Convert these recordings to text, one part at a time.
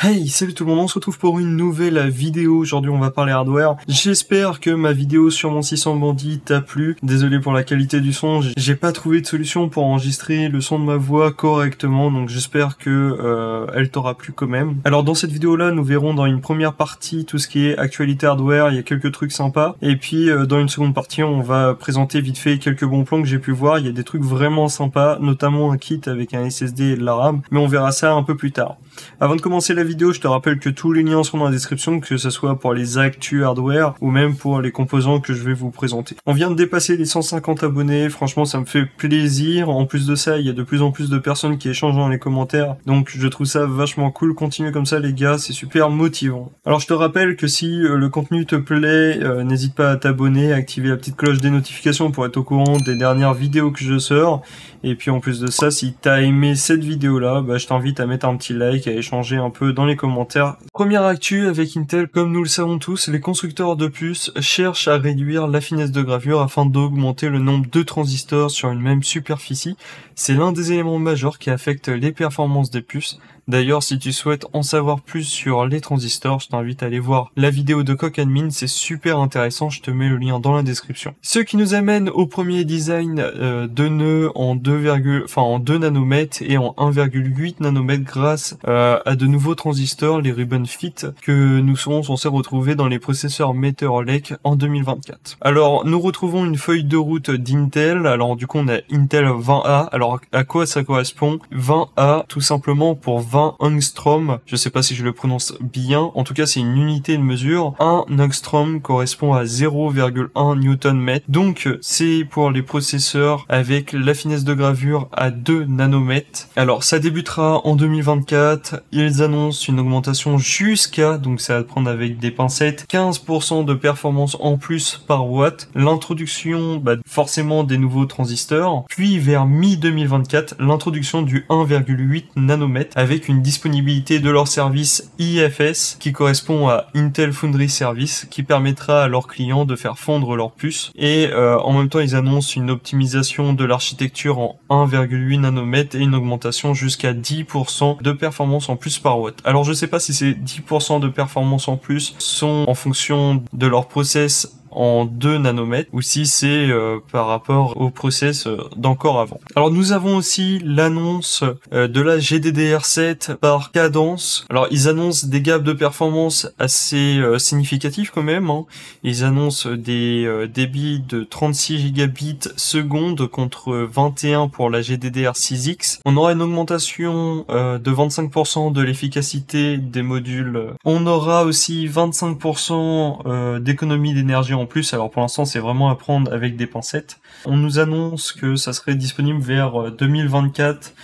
Hey, salut tout le monde, on se retrouve pour une nouvelle vidéo. Aujourd'hui on va parler hardware. J'espère que ma vidéo sur mon 600 bandit t'a plu. Désolé pour la qualité du son, j'ai pas trouvé de solution pour enregistrer le son de ma voix correctement, donc j'espère que elle t'aura plu quand même. Alors dans cette vidéo là, nous verrons dans une première partie tout ce qui est actualité hardware, il y a quelques trucs sympas. Et puis dans une seconde partie, on va présenter vite fait quelques bons plans que j'ai pu voir. Il y a des trucs vraiment sympas, notamment un kit avec un SSD et de la RAM, mais on verra ça un peu plus tard. Avant de commencer la vidéo, je te rappelle que tous les liens sont dans la description, que ce soit pour les actus hardware ou même pour les composants que je vais vous présenter. On vient de dépasser les 150 abonnés, franchement ça me fait plaisir. En plus de ça, il y a de plus en plus de personnes qui échangent dans les commentaires, donc je trouve ça vachement cool. Continuez comme ça les gars, c'est super motivant. Alors je te rappelle que si le contenu te plaît, n'hésite pas à t'abonner, à activer la petite cloche des notifications pour être au courant des dernières vidéos que je sors. Et puis en plus de ça, si t'as aimé cette vidéo là, je t'invite à mettre un petit like, à échanger un peu dans les commentaires. Première actu avec Intel, comme nous le savons tous, les constructeurs de puces cherchent à réduire la finesse de gravure afin d'augmenter le nombre de transistors sur une même superficie. C'est l'un des éléments majeurs qui affecte les performances des puces. D'ailleurs, si tu souhaites en savoir plus sur les transistors, je t'invite à aller voir la vidéo de Coq-Admin, c'est super intéressant, je te mets le lien dans la description. Ce qui nous amène au premier design de nœuds en 2 nanomètres et en 1,8 nanomètres grâce à de nouveaux transistors, les Ribbon Fit, que nous serons censés retrouver dans les processeurs Meteor Lake en 2024. Alors, nous retrouvons une feuille de route d'Intel. Alors, du coup, on a Intel 20A. Alors, à quoi ça correspond? 20A, tout simplement pour 20 angstrom, je sais pas si je le prononce bien, en tout cas c'est une unité de mesure. 1 angstrom correspond à 0,1 Nm, donc c'est pour les processeurs avec la finesse de gravure à 2 nanomètres. Alors ça débutera en 2024, ils annoncent une augmentation jusqu'à, donc ça va prendre avec des pincettes, 15% de performance en plus par watt, l'introduction forcément des nouveaux transistors, puis vers mi-2024, l'introduction du 1,8 nanomètres avec une disponibilité de leur service IFS qui correspond à Intel Foundry Service, qui permettra à leurs clients de faire fondre leurs puces. Et en même temps, ils annoncent une optimisation de l'architecture en 1,8 nanomètres et une augmentation jusqu'à 10% de performance en plus par watt. Alors je sais pas si ces 10% de performance en plus sont en fonction de leur process en 2 nanomètres ou si c'est par rapport au process d'encore avant. Alors nous avons aussi l'annonce de la GDDR7 par Cadence. Alors ils annoncent des gaps de performance assez significatifs quand même, hein. Ils annoncent des débits de 36 gigabits seconde contre 21 pour la GDDR6X. On aura une augmentation de 25% de l'efficacité des modules. On aura aussi 25% d'économie d'énergie en plus. Alors pour l'instant c'est vraiment à prendre avec des pincettes. On nous annonce que ça serait disponible vers 2024.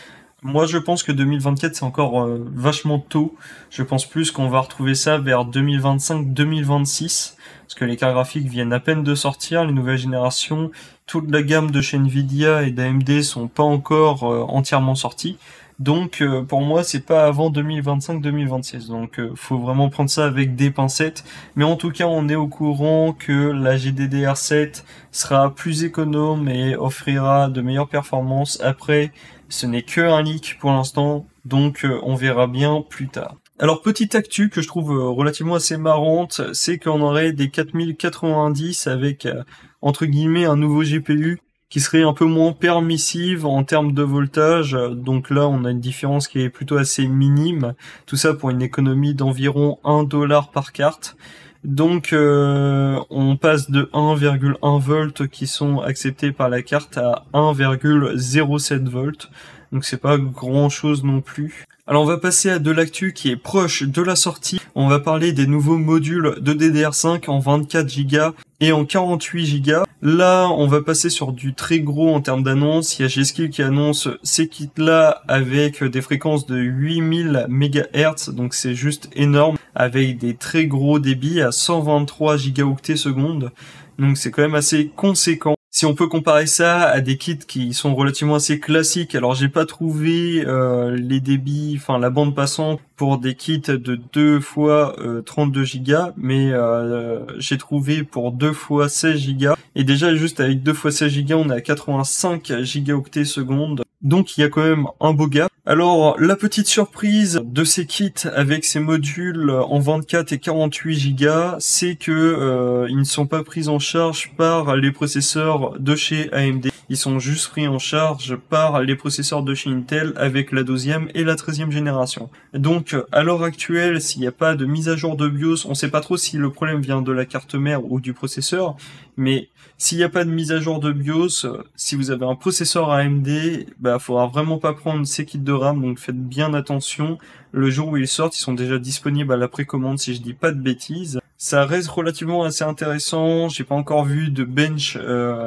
Moi je pense que 2024 c'est encore vachement tôt. Je pense plus qu'on va retrouver ça vers 2025-2026 parce que les cartes graphiques viennent à peine de sortir, les nouvelles générations, toute la gamme de chez Nvidia et d'AMD sont pas encore entièrement sorties. Donc pour moi c'est pas avant 2025-2026, donc faut vraiment prendre ça avec des pincettes, mais en tout cas on est au courant que la GDDR7 sera plus économe et offrira de meilleures performances. Après ce n'est que un leak pour l'instant, donc on verra bien plus tard. Alors petite actu que je trouve relativement assez marrante, c'est qu'on aurait des 4090 avec entre guillemets un nouveau GPU qui serait un peu moins permissive en termes de voltage. Donc là, on a une différence qui est plutôt assez minime. Tout ça pour une économie d'environ $1 par carte. Donc on passe de 1,1 volts qui sont acceptés par la carte à 1,07 volts. Donc c'est pas grand chose non plus. Alors on va passer à de l'actu qui est proche de la sortie. On va parler des nouveaux modules de DDR5 en 24 Go et en 48 Go. Là, on va passer sur du très gros en termes d'annonces. Il y a G-Skill qui annonce ces kits-là avec des fréquences de 8000 MHz, donc c'est juste énorme, avec des très gros débits à 123 gigaoctets seconde. Donc c'est quand même assez conséquent. Si on peut comparer ça à des kits qui sont relativement assez classiques, alors j'ai pas trouvé les débits, enfin la bande passante pour des kits de 2 fois 32 Go, mais j'ai trouvé pour 2 fois 16 Go. Et déjà juste avec 2 fois 16 Go, on est à 85 gigaoctets seconde. Donc il y a quand même un beau gap. Alors la petite surprise de ces kits avec ces modules en 24 et 48 Go, c'est que ils ne sont pas pris en charge par les processeurs de chez AMD. Ils sont juste pris en charge par les processeurs de chez Intel avec la 12e et la 13e génération. Donc à l'heure actuelle, s'il n'y a pas de mise à jour de BIOS, on ne sait pas trop si le problème vient de la carte mère ou du processeur, mais s'il n'y a pas de mise à jour de BIOS, si vous avez un processeur AMD, faudra vraiment pas prendre ces kits de RAM, donc faites bien attention. Le jour où ils sortent, ils sont déjà disponibles à la précommande si je dis pas de bêtises. Ça reste relativement assez intéressant, j'ai pas encore vu de bench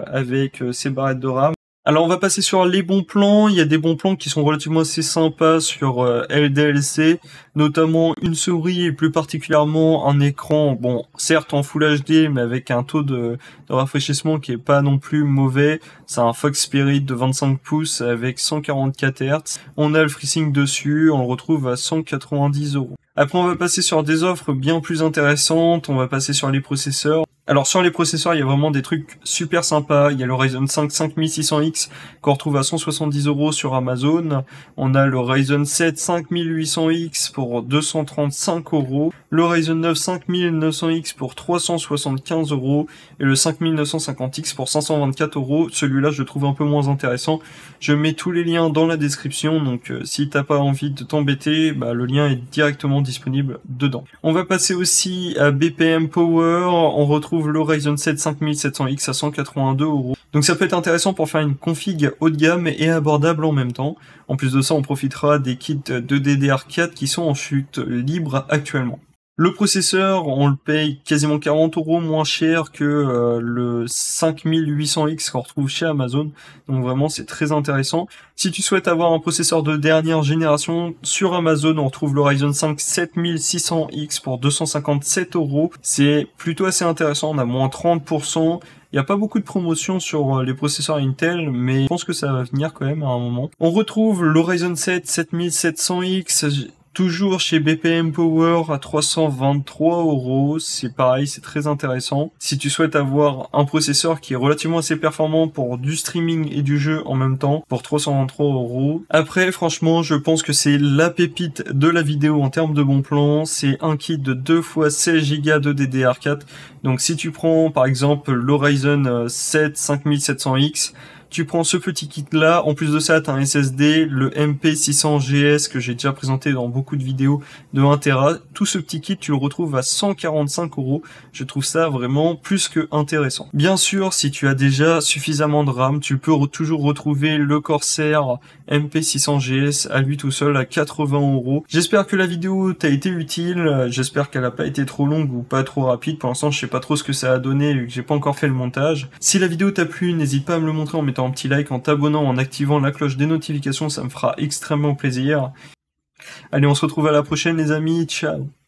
avec ces barrettes de RAM. Alors on va passer sur les bons plans. Il y a des bons plans qui sont relativement assez sympas sur LDLC, notamment une souris et plus particulièrement un écran, bon certes en Full HD mais avec un taux de rafraîchissement qui est pas non plus mauvais. C'est un Fox Spirit de 25 pouces avec 144 Hz. On a le FreeSync dessus, on le retrouve à 190 €. Après on va passer sur des offres bien plus intéressantes, on va passer sur les processeurs. Alors sur les processeurs, il y a vraiment des trucs super sympas. Il y a le Ryzen 5 5600X qu'on retrouve à 170 € sur Amazon. On a le Ryzen 7 5800X pour 235 €. Le Ryzen 9 5900X pour 375 €. Et le 5950X pour 524 €. Celui-là, je le trouve un peu moins intéressant. Je mets tous les liens dans la description. Donc si t'as pas envie de t'embêter, le lien est directement disponible dedans. On va passer aussi à BPM Power. On retrouve le Ryzen 7 5700X à 182 €. Donc ça peut être intéressant pour faire une config haut de gamme et abordable en même temps. En plus de ça, on profitera des kits de DDR4 qui sont en chute libre actuellement. Le processeur, on le paye quasiment 40 € moins cher que le 5800X qu'on retrouve chez Amazon. Donc vraiment, c'est très intéressant. Si tu souhaites avoir un processeur de dernière génération, sur Amazon, on retrouve le Ryzen 5 7600X pour 257 €. C'est plutôt assez intéressant, on a moins 30%. Il n'y a pas beaucoup de promotions sur les processeurs Intel, mais je pense que ça va venir quand même à un moment. On retrouve le Ryzen 7 7700X, toujours chez BPM Power à 323 €. C'est pareil, c'est très intéressant. Si tu souhaites avoir un processeur qui est relativement assez performant pour du streaming et du jeu en même temps, pour 323 €. Après, franchement, je pense que c'est la pépite de la vidéo en termes de bons plans. C'est un kit de 2 x 16 Go de DDR4. Donc si tu prends par exemple le Ryzen 7 5700X, tu prends ce petit kit là, en plus de ça, tu as un SSD, le MP600GS que j'ai déjà présenté dans beaucoup de vidéos de 1 Tera. Tout ce petit kit, tu le retrouves à 145 €. Je trouve ça vraiment plus que intéressant. Bien sûr, si tu as déjà suffisamment de RAM, tu peux toujours retrouver le Corsair MP600GS à lui tout seul à 80 €. J'espère que la vidéo t'a été utile, j'espère qu'elle n'a pas été trop longue ou pas trop rapide. Pour l'instant, je sais pas trop ce que ça a donné vu que j'ai pas encore fait le montage. Si la vidéo t'a plu, n'hésite pas à me le montrer en mettant un petit like, en t'abonnant, en activant la cloche des notifications, ça me fera extrêmement plaisir. Allez, on se retrouve à la prochaine les amis, ciao!